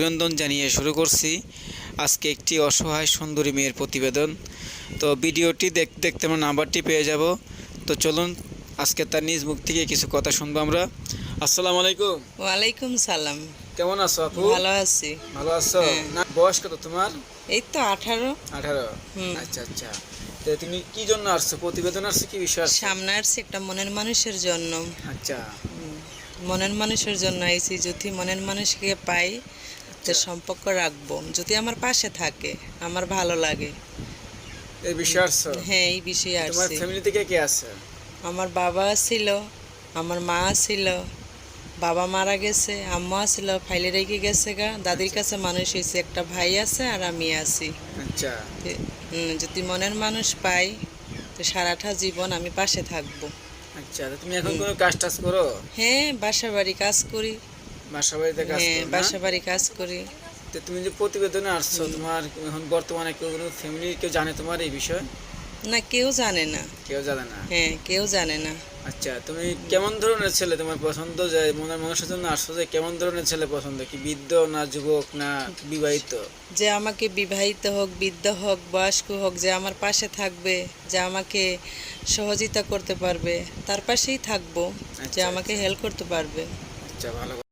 অভিনন্দন জানিয়ে শুরু করছি আজকে একটি অসহায় সুন্দরী মেয়ের প্রতিবেদন। তো ভিডিওটি দেখতে আমরা নাম্বারটি পেয়ে যাব। তো চলুন আজকে তার নিজ মুখ থেকে কিছু কথা শুনবো আমরা। আসসালামু আলাইকুম। ওয়ালাইকুম সালাম। কেমন আছো আপু? ভালো আছি। ভালো আছো? না, বয়স কত তোমার? এই তো 18। 18। আচ্ছা আচ্ছা। তো তুমি কি জন্য আসছো? প্রতিবেদন আসছো কি বিষয়? সামনে আসছে একটা মনের মানুষের জন্য। আচ্ছা। মনের মানুষের জন্য আইছি, যদি মনের মানুষকে পাই তো সম্পর্ক রাখবো, যদি আমার পাশে থাকে, আমার ভালো লাগে। এই বিষয় আসছো? হ্যাঁ, এই বিষয়ে তোমার আসছি। ফ্যামিলিতে কে কে আছে? আমার বাবা ছিল, আমার মা ছিল, বাবা মারা গেছে, আম্মা ছিল, ফাইলে রেখে গেছে গা, দাদির কাছে মানুষ হয়েছে, একটা ভাই আছে আর আমি আছি। আচ্ছা। যদি মনের মানুষ পাই তো সারাটা জীবন আমি পাশে থাকবো। আচ্ছা, তো তুমি এখন কোনো কাজ টাজ করো? হ্যাঁ, বাসা বাড়ি কাজ করি। বাসা বাড়িতে কাজ হ্যাঁ, করো না? বাসা বাড়ি কাজ করি। তো তুমি যে প্রতিবেদনে আসছো, তোমার এখন বর্তমানে কোনো ফ্যামিলি কেউ জানে তোমার এই বিষয়? না, কেউ জানে না। কেউ জানে না? হ্যাঁ, কেউ জানে না। আচ্ছা, তুমি কেমন ধরনের ছেলে তোমার পছন্দ? যে মনের মানুষের জন্য আসছো, যে কেমন ধরনের ছেলে পছন্দ? কি বৃদ্ধ না যুবক না বিবাহিত? যে আমাকে বিবাহিত হোক, বৃদ্ধ হোক, বয়স্ক হোক, যে আমার পাশে থাকবে, যে আমাকে সহযোগিতা করতে পারবে, তার পাশেই থাকবো, যে আচ্ছা, আমাকে হেল্প করতে পারবে। আচ্ছা, ভালো।